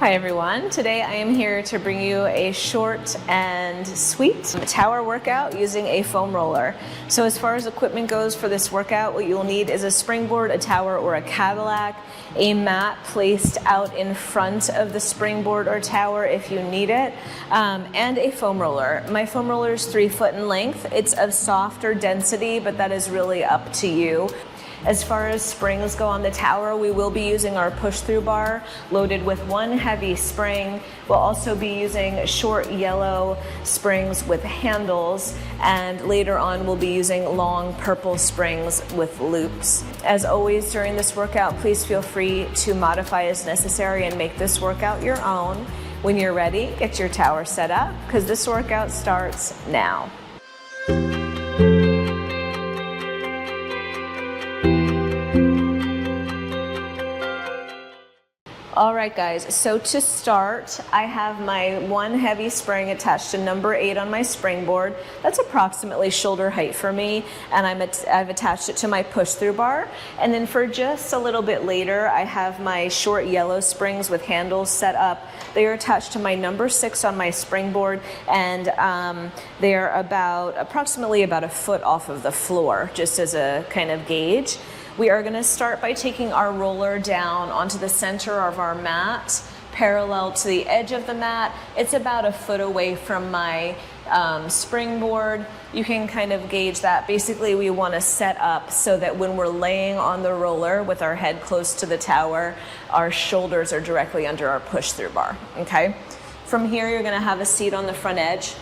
Hi everyone, today I am here to bring you a short and sweet tower workout using a foam roller. So as far as equipment goes for this workout, what you will need is a springboard, a tower, or a Cadillac, a mat placed out in front of the springboard or tower if you need it, and a foam roller. My foam roller is 3 foot in length. It's of softer density, but that is really up to you. As far as springs go on the tower, we will be using our push-through bar loaded with 1 heavy spring. We'll also be using short yellow springs with handles, and later on we'll be using long purple springs with loops. As always during this workout, please feel free to modify as necessary and make this workout your own. When you're ready, get your tower set up because this workout starts now. All right guys, so to start, I have my 1 heavy spring attached to number 8 on my springboard. That's approximately shoulder height for me, and I've attached it to my push-through bar. And then for just a little bit later, I have my short yellow springs with handles set up. They are attached to my number 6 on my springboard, and they are approximately about a foot off of the floor, just as a kind of gauge. We are going to start by taking our roller down onto the center of our mat, parallel to the edge of the mat. It's about a foot away from my springboard. You can kind of gauge that. Basically, we want to set up so that when we're laying on the roller with our head close to the tower, our shoulders are directly under our push-through bar, okay? From here, you're going to have a seat on the front edge.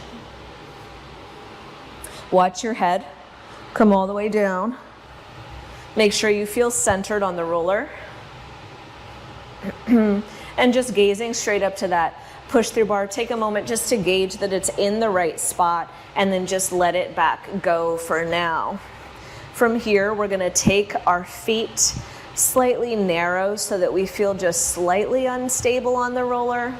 Watch your head come all the way down. Make sure you feel centered on the roller. And just gazing straight up to that push-through bar. Take a moment just to gauge that it's in the right spot, and then just let it back go for now. From here, we're going to take our feet slightly narrow so that we feel just slightly unstable on the roller.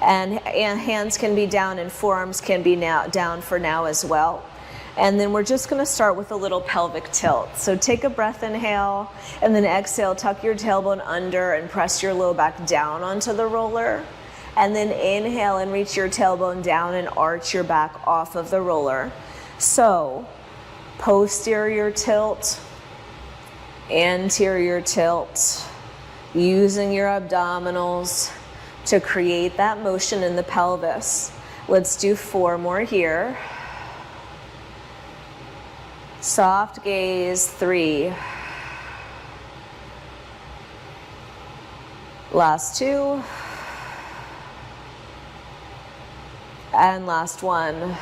And hands can be down and forearms can be down for now as well. And then we're just going to start with a little pelvic tilt. So take a breath, inhale, and then exhale, tuck your tailbone under and press your low back down onto the roller. And then inhale and reach your tailbone down and arch your back off of the roller. So posterior tilt, anterior tilt, using your abdominals to create that motion in the pelvis. Let's do 4 more here. Soft gaze, 3. Last 2. And last 1.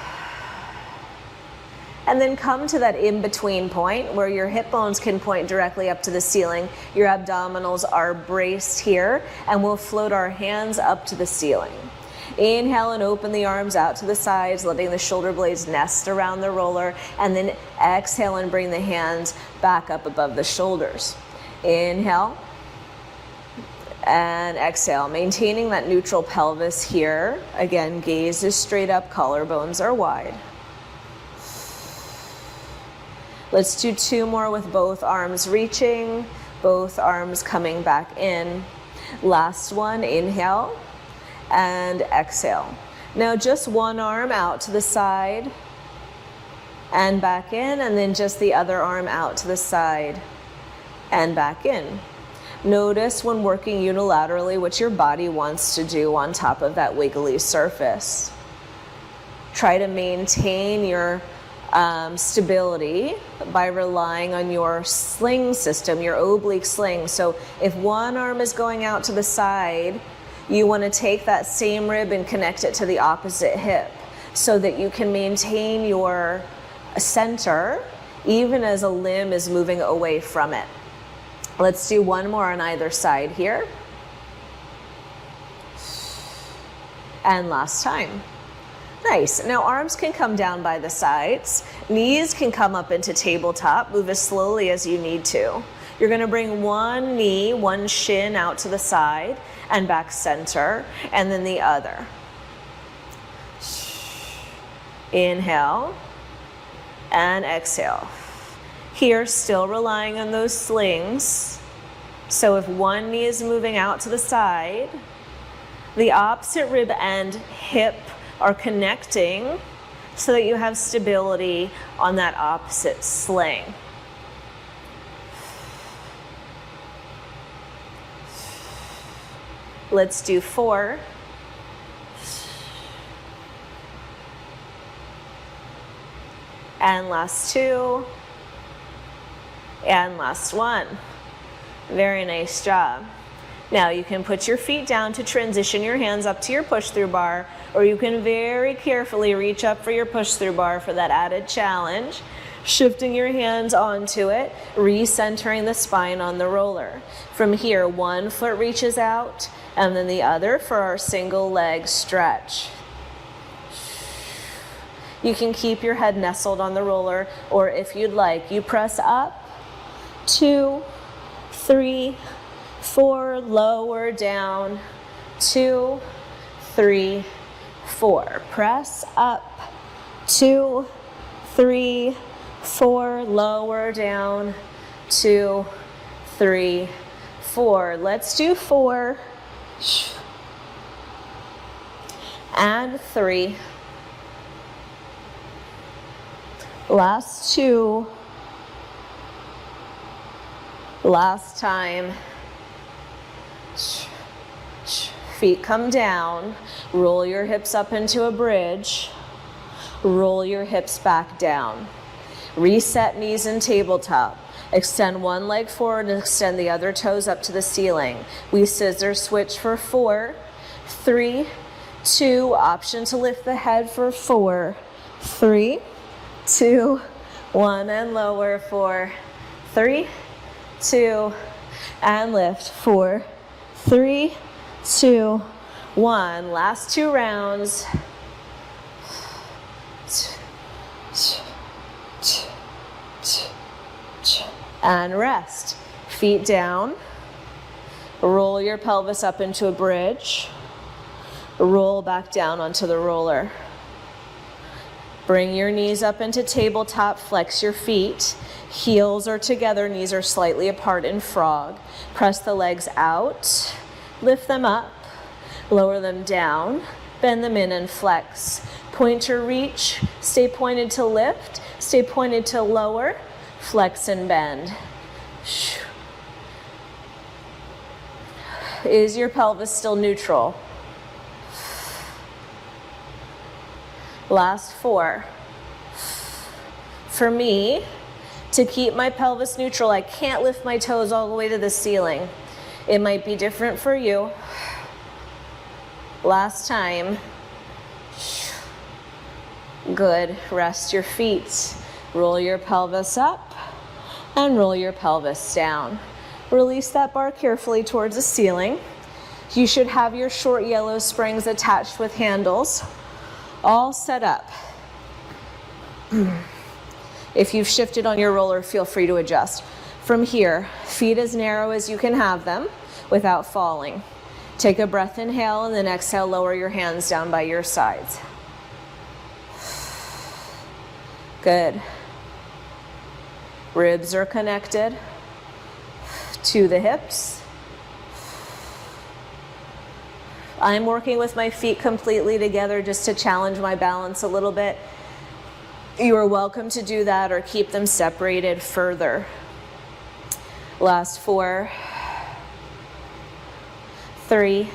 And then come to that in-between point where your hip bones can point directly up to the ceiling. Your abdominals are braced here, and we'll float our hands up to the ceiling. Inhale and open the arms out to the sides, letting the shoulder blades nest around the roller, and then exhale and bring the hands back up above the shoulders. Inhale and exhale, maintaining that neutral pelvis here. Again, gaze is straight up, collarbones are wide. Let's do 2 more with both arms reaching, both arms coming back in. Last one, inhale and exhale. Now just one arm out to the side and back in, and then just the other arm out to the side and back in. Notice when working unilaterally what your body wants to do on top of that wiggly surface. Try to maintain your stability by relying on your sling system, your oblique sling. So if one arm is going out to the side, you want to take that same rib and connect it to the opposite hip so that you can maintain your center even as a limb is moving away from it. Let's do 1 more on either side here. And last time. Nice. Now arms can come down by the sides. Knees can come up into tabletop. Move as slowly as you need to. You're going to bring one knee, one shin out to the side and back center, and then the other. Inhale and exhale. Here, still relying on those slings. So if one knee is moving out to the side, The opposite rib and hip are connecting so that you have stability on that opposite sling. Let's do 4. And last 2. And last 1. Very nice job. Now you can put your feet down to transition your hands up to your push-through bar, or you can very carefully reach up for your push-through bar for that added challenge, shifting your hands onto it, recentering the spine on the roller. From here, one foot reaches out, and then the other for our single leg stretch. You can keep your head nestled on the roller, or if you'd like, you press up, 2, 3, 4, lower down, 2, 3, 4. Press up, 2, 3, 4, lower down, 2, 3, 4. Let's do 4 and 3. Last 2. Last time. Feet come down. Roll your hips up into a bridge. Roll your hips back down. Reset knees in tabletop. Extend one leg forward and extend the other toes up to the ceiling. We scissor switch for 4, 3, 2. Option to lift the head for 4, 3, 2, 1, and lower. 4, 3, 2, and lift. 4, 3, 2, 1. Last 2 rounds. And rest. Feet down. Roll your pelvis up into a bridge. Roll back down onto the roller. Bring your knees up into tabletop. Flex your feet. Heels are together, knees are slightly apart in frog. Press the legs out. Lift them up. Lower them down. Bend them in and flex. Pointer reach. Stay pointed to lift. Stay pointed to lower. Flex and bend. Is your pelvis still neutral? Last 4. For me, to keep my pelvis neutral, I can't lift my toes all the way to the ceiling. It might be different for you. Last time. Good. Rest your feet. Roll your pelvis up and roll your pelvis down. Release that bar carefully towards the ceiling. You should have your short yellow springs attached with handles, all set up. If you've shifted on your roller, feel free to adjust. From here, feet as narrow as you can have them without falling. Take a breath, inhale, and then exhale, lower your hands down by your sides. Good. Ribs are connected to the hips. I'm working with my feet completely together just to challenge my balance a little bit. You are welcome to do that or keep them separated further. Last 4, 3.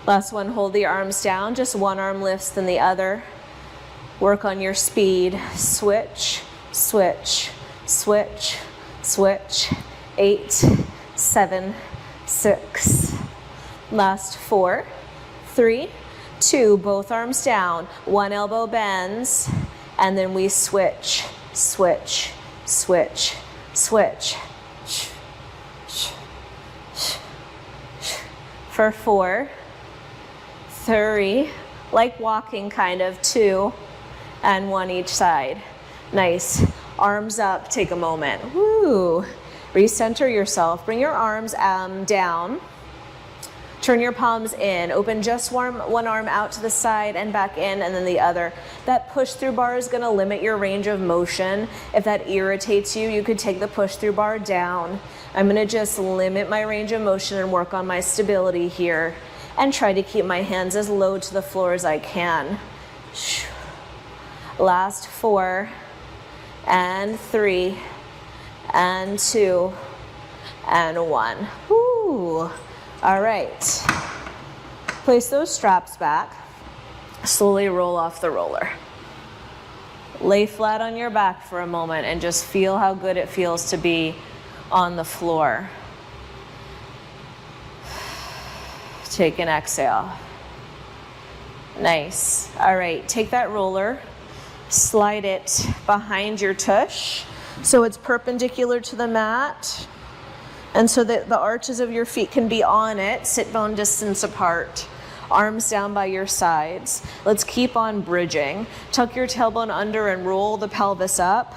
Last one, hold the arms down. Just one arm lifts, then the other. Work on your speed. Switch, switch, switch, switch. 8, 7, 6. Last 4, 3, 2. Both arms down. One elbow bends, and then we switch, switch, switch, switch. For 4, 3, like walking kind of, 2, and 1 each side. Nice. Arms up, take a moment. Woo. Recenter yourself. Bring your arms down. Turn your palms in. Open just one arm out to the side and back in, and then the other. That push-through bar is going to limit your range of motion. If that irritates you, you could take the push-through bar down. I'm gonna just limit my range of motion and work on my stability here and try to keep my hands as low to the floor as I can. Last 4 and 3 and 2 and 1. Woo. All right. Place those straps back. Slowly roll off the roller. Lay flat on your back for a moment and just feel how good it feels to be on the floor. Take an exhale. Nice. All right, take that roller, slide it behind your tush so it's perpendicular to the mat and so that the arches of your feet can be on it, sit bone distance apart. Arms down by your sides. Let's keep on bridging. Tuck your tailbone under and roll the pelvis up.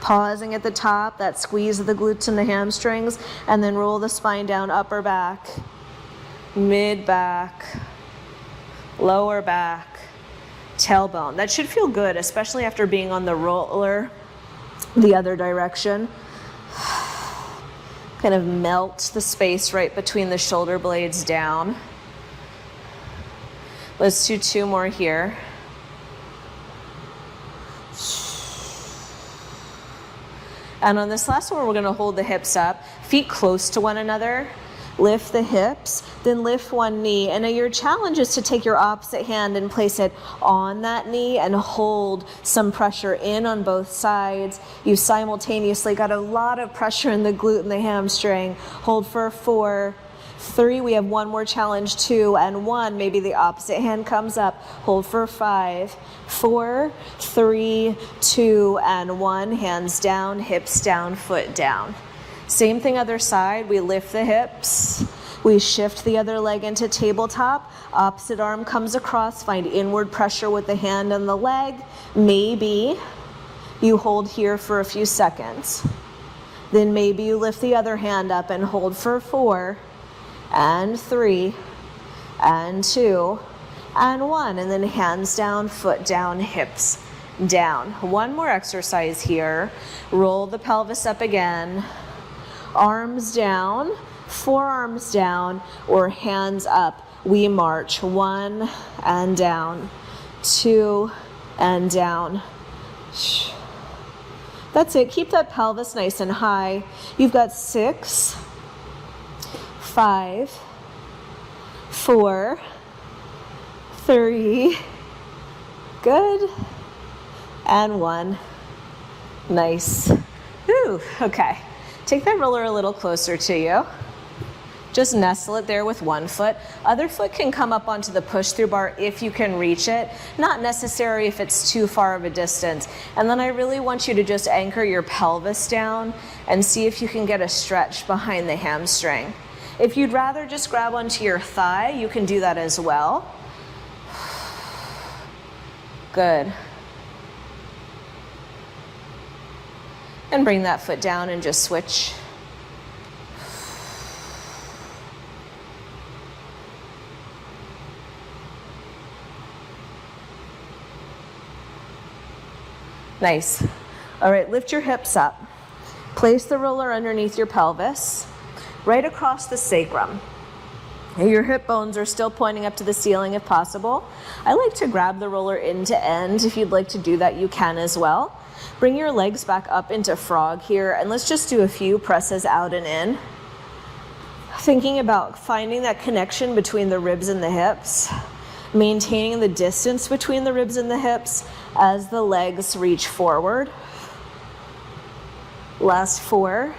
Pausing at the top, that squeeze of the glutes and the hamstrings, and then roll the spine down, upper back, mid back, lower back, tailbone. That should feel good, especially after being on the roller the other direction. Kind of melt the space right between the shoulder blades down. Let's do 2 more here. And on this last one, we're gonna hold the hips up, feet close to one another. Lift the hips, then lift one knee. And your challenge is to take your opposite hand and place it on that knee and hold some pressure in on both sides. You simultaneously got a lot of pressure in the glute and the hamstring. Hold for 4, 3, we have one more challenge, 2 and 1. Maybe the opposite hand comes up. Hold for 5, 4, 3, 2 and 1. Hands down, hips down, foot down. Same thing other side, we lift the hips, we shift the other leg into tabletop, opposite arm comes across, find inward pressure with the hand on the leg. Maybe you hold here for a few seconds. Then maybe you lift the other hand up and hold for 4 and 3 and 2 and 1. And then hands down, foot down, hips down. One more exercise here. Roll the pelvis up again. Arms down, forearms down, or hands up. We march 1 and down, 2 and down. That's it. Keep that pelvis nice and high. You've got 6, 5, 4, 3, good, and 1. Nice. Ooh, okay. Take that roller a little closer to you. Just nestle it there with one foot. Other foot can come up onto the push-through bar if you can reach it. Not necessary if it's too far of a distance. And then I really want you to just anchor your pelvis down and see if you can get a stretch behind the hamstring. If you'd rather just grab onto your thigh, you can do that as well. Good. And bring that foot down and just switch. Nice. All right, lift your hips up. Place the roller underneath your pelvis, right across the sacrum. Your hip bones are still pointing up to the ceiling if possible. I like to grab the roller end to end. If you'd like to do that, you can as well. Bring your legs back up into frog here, and let's just do a few presses out and in. Thinking about finding that connection between the ribs and the hips, maintaining the distance between the ribs and the hips as the legs reach forward. Last 4.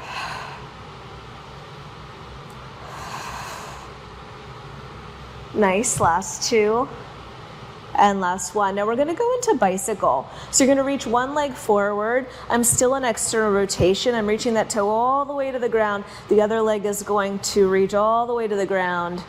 Nice, last 2. And last 1. Now we're going to go into bicycle. So you're going to reach one leg forward. I'm still in external rotation. I'm reaching that toe all the way to the ground. The other leg is going to reach all the way to the ground.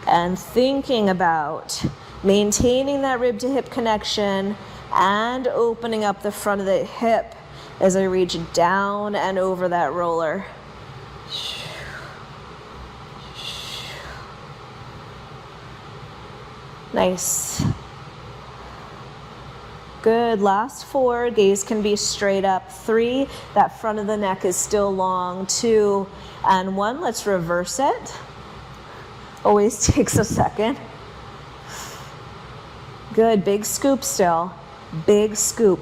And thinking about maintaining that rib to hip connection and opening up the front of the hip as I reach down and over that roller. Nice. Good, last 4, gaze can be straight up. 3, that front of the neck is still long. 2 and 1, let's reverse it. Always takes a second. Good, big scoop still. Big scoop.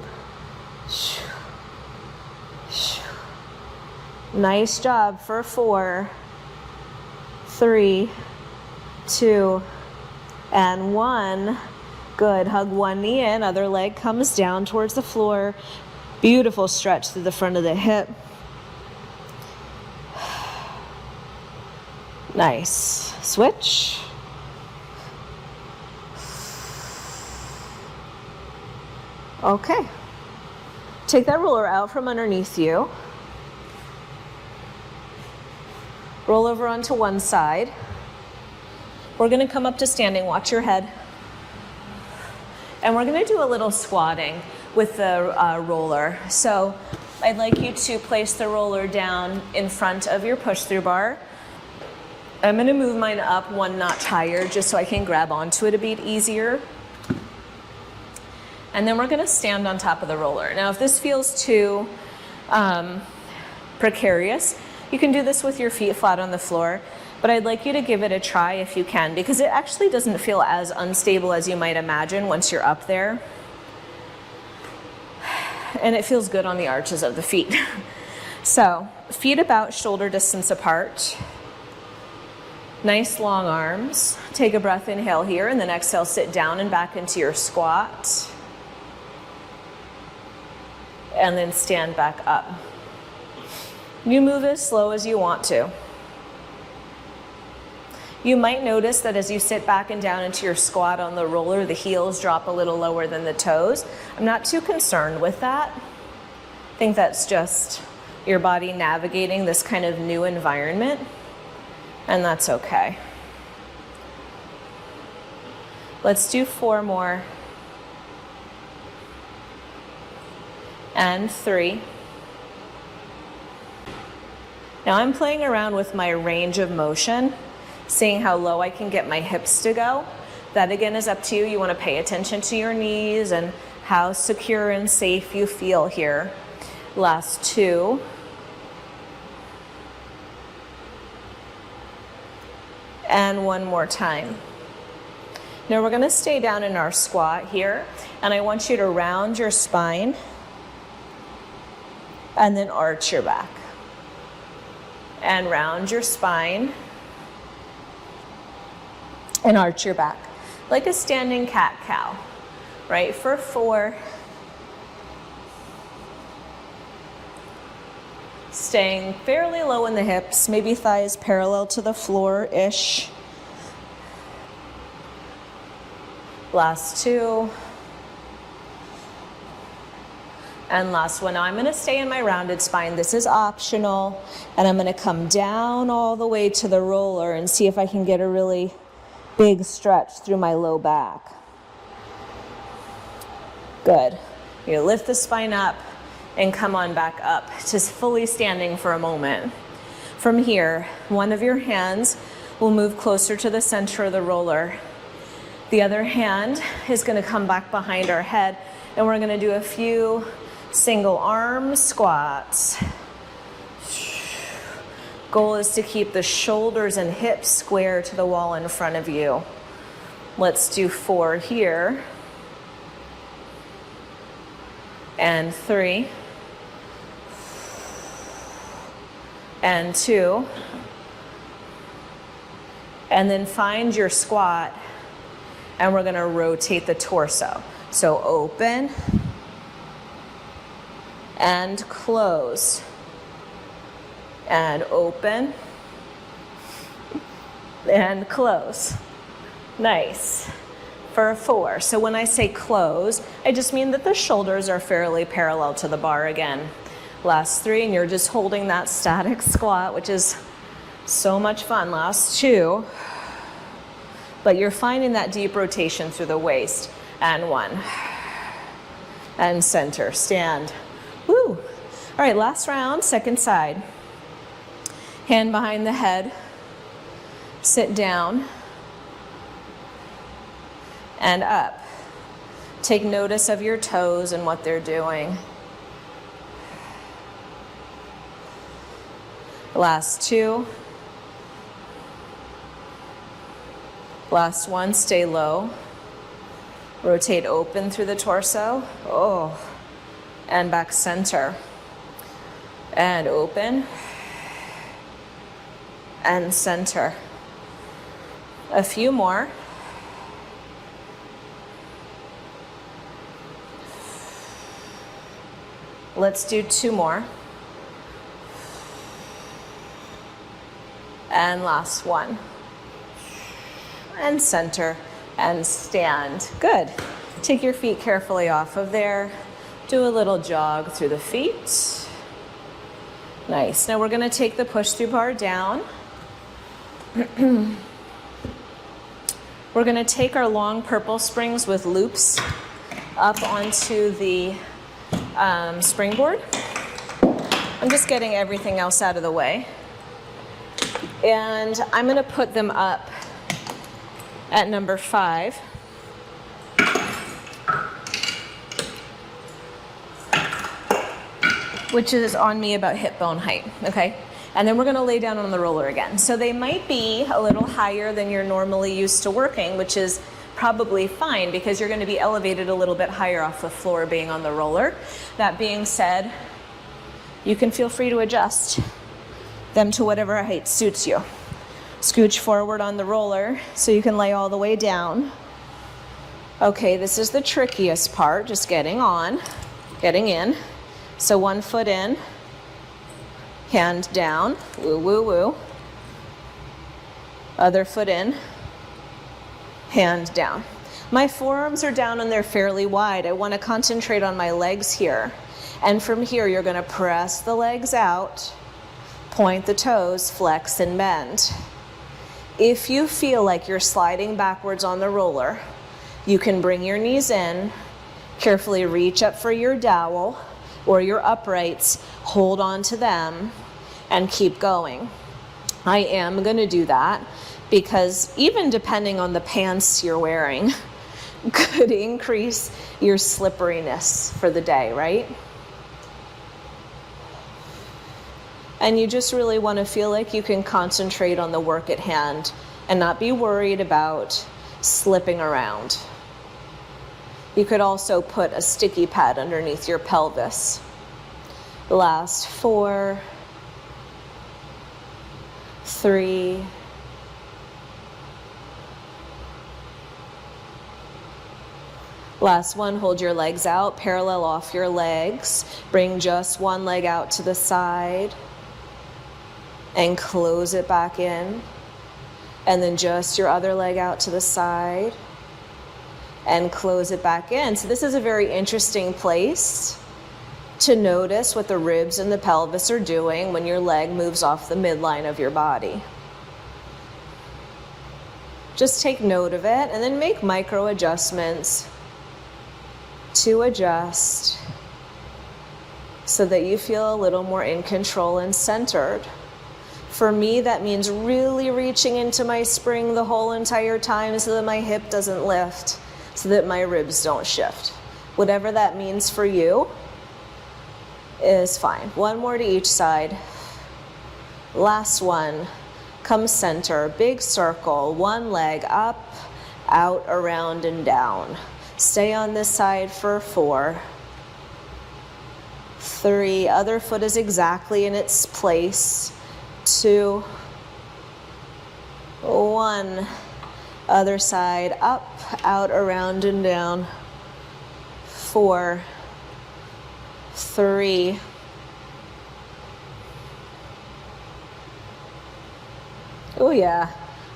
Nice job for 4, 3, 2, and 1. Good, hug one knee in, other leg comes down towards the floor. Beautiful stretch through the front of the hip. Nice. Switch. Okay. Take that roller out from underneath you. Roll over onto one side. We're going to come up to standing. Watch your head. And we're going to do a little squatting with the roller. So I'd like you to place the roller down in front of your push-through bar. I'm going to move mine up 1 notch higher just so I can grab onto it a bit easier. And then we're going to stand on top of the roller. Now, if this feels too precarious, you can do this with your feet flat on the floor. But I'd like you to give it a try if you can, because it actually doesn't feel as unstable as you might imagine once you're up there. And it feels good on the arches of the feet. So, feet about shoulder distance apart. Nice long arms. Take a breath, inhale here, and then exhale, sit down and back into your squat. And then stand back up. You move as slow as you want to. You might notice that as you sit back and down into your squat on the roller, the heels drop a little lower than the toes. I'm not too concerned with that. I think that's just your body navigating this kind of new environment, and that's okay. Let's do 4 more. And 3. Now I'm playing around with my range of motion, seeing how low I can get my hips to go. That again is up to you. You want to pay attention to your knees and how secure and safe you feel here. Last 2. And 1 more time. Now we're going to stay down in our squat here, and I want you to round your spine and then arch your back. And round your spine and arch your back, like a standing cat-cow, right? For 4. Staying fairly low in the hips, maybe thighs parallel to the floor-ish. Last 2. And last one. Now I'm going to stay in my rounded spine. This is optional. And I'm going to come down all the way to the roller and see if I can get a really big stretch through my low back. Good. You lift the spine up and come on back up to fully standing for a moment. From here, one of your hands will move closer to the center of the roller. The other hand is going to come back behind our head, and we're going to do a few single arm squats. Goal is to keep the shoulders and hips square to the wall in front of you. Let's do 4 here. And 3. And 2. And then find your squat, and we're going to rotate the torso. So open and close. And open and close. Nice. For 4. So when I say close, I just mean that the shoulders are fairly parallel to the bar again. Last 3, and you're just holding that static squat, which is so much fun. Last 2. But you're finding that deep rotation through the waist. And 1. And center. Stand. Woo. All right, last round, second side. Hand behind the head. Sit down. And up. Take notice of your toes and what they're doing. Last two. Last one, stay low. Rotate open through the torso. Oh, and back center. And open. And center. A few more. Let's do two more. And last one. And center and stand. Good. Take your feet carefully off of there. Do a little jog through the feet. Nice. Now we're going to take the push through bar down. We're going to take our long purple springs with loops up onto the springboard. I'm just getting everything else out of the way. And I'm going to put them up at number 5. Which is on me about hip bone height, okay? And then we're gonna lay down on the roller again. So they might be a little higher than you're normally used to working, which is probably fine because you're gonna be elevated a little bit higher off the floor being on the roller. That being said, you can feel free to adjust them to whatever height suits you. Scooch forward on the roller so you can lay all the way down. Okay, this is the trickiest part, just getting on, getting in. So one foot in, hand down, woo, woo, woo. Other foot in, hand down. My forearms are down and they're fairly wide. I want to concentrate on my legs here. And from here, you're going to press the legs out, point the toes, flex and bend. If you feel like you're sliding backwards on the roller, you can bring your knees in, carefully reach up for your dowel or your uprights, hold on to them, and keep going. I am going to do that because even depending on the pants you're wearing could increase your slipperiness for the day, right? And you just really want to feel like you can concentrate on the work at hand and not be worried about slipping around. You could also put a sticky pad underneath your pelvis. Last 4, 3, last one, hold your legs out, parallel off your legs. Bring just one leg out to the side and close it back in. And then just your other leg out to the side and close it back in. So this is a very interesting place to notice what the ribs and the pelvis are doing when your leg moves off the midline of your body. Just take note of it and then make micro adjustments to adjust so that you feel a little more in control and centered. For me, that means really reaching into my spring the whole entire time so that my hip doesn't lift, so that my ribs don't shift. Whatever that means for you is fine. One more to each side. Last one. Come center, big circle, one leg up, out, around, and down. Stay on this side for 4, 3, other foot is exactly in its place, 2, 1, other side, up, out, around, and down, 4, 3, oh yeah,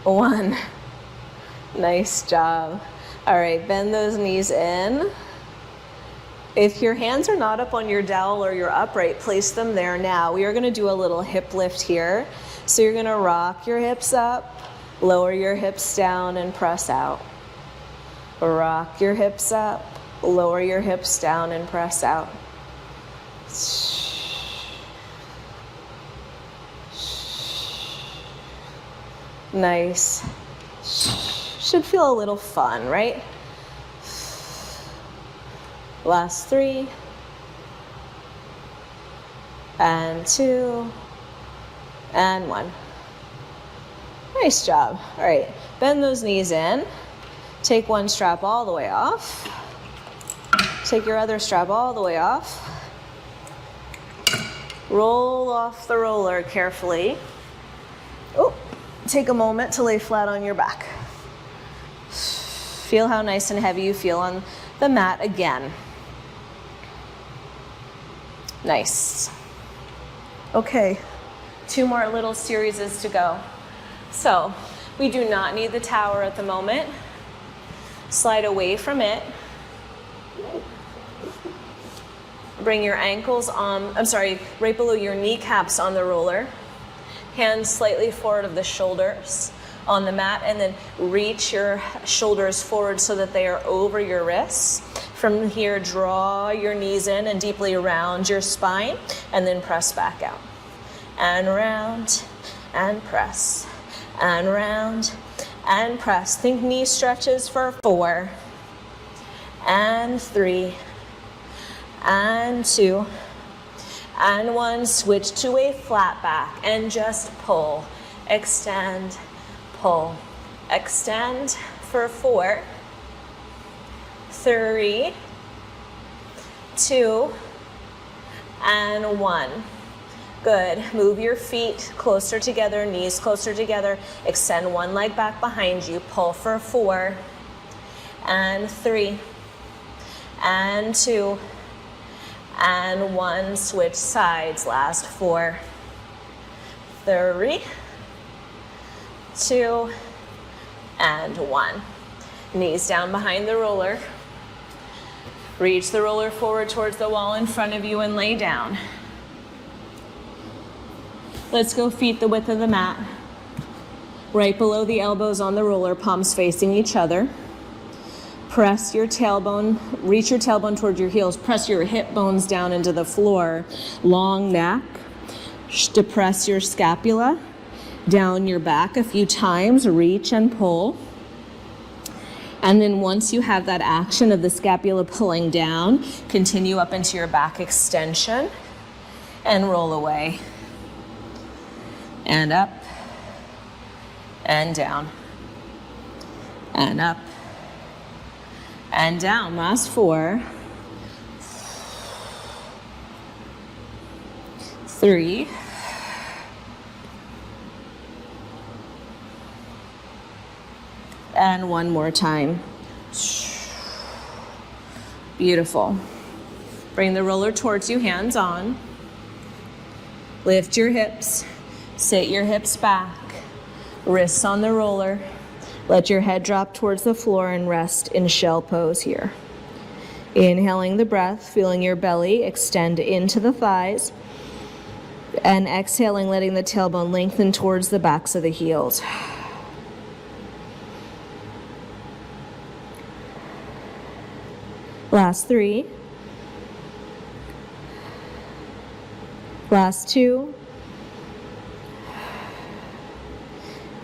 1, nice job. All right, bend those knees in. If your hands are not up on your dowel or your upright, place them there now. We are gonna do a little hip lift here. So you're gonna rock your hips up, lower your hips down and press out. Rock your hips up, lower your hips down and press out. Nice. Should feel a little fun, right? Last 3. And 2. And 1. Nice job. All right, bend those knees in. Take one strap all the way off. Take your other strap all the way off. Roll off the roller carefully. Oh, take a moment to lay flat on your back. Feel how nice and heavy you feel on the mat again. Nice. Okay, 2 more little series to go. So, we do not need the tower at the moment. Slide away from it. Bring your ankles on, right below your kneecaps on the roller. Hands slightly forward of the shoulders on the mat, and then reach your shoulders forward so that they are over your wrists. From here, draw your knees in and deeply around your spine, and then press back out. And round, and press, and round, and press. Think knee stretches for 4, and 3, and 2, and 1. Switch to a flat back and just pull, extend, pull, extend for 4, 3, 2, and 1. Good. Move your feet closer together, knees closer together. Extend one leg back behind you. Pull for 4, and 3, and 2, and 1. Switch sides. Last 4, 3, 2, and 1. Knees down behind the roller. Reach the roller forward towards the wall in front of you and lay down. Let's go feet the width of the mat. Right below the elbows on the roller, palms facing each other. Press your tailbone, reach your tailbone towards your heels. Press your hip bones down into the floor. Long neck. Depress your scapula. Down your back a few times. Reach and pull. And then once you have that action of the scapula pulling down, continue up into your back extension and roll away. And up, and down, and up, and down. Last 4, 3, and 1 more time. Beautiful. Bring the roller towards you, hands on. Lift your hips. Sit your hips back, wrists on the roller. Let your head drop towards the floor and rest in shell pose here. Inhaling the breath, feeling your belly extend into the thighs, and exhaling, letting the tailbone lengthen towards the backs of the heels. Last 3. Last 2.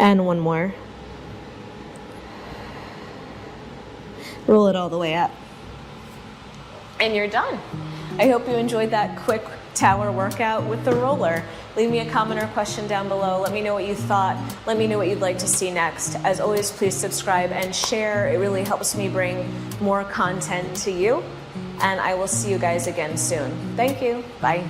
And 1 more. Roll it all the way up. And you're done. I hope you enjoyed that quick tower workout with the roller. Leave me a comment or question down below. Let me know what you thought. Let me know what you'd like to see next. As always, please subscribe and share. It really helps me bring more content to you. And I will see you guys again soon. Thank you. Bye.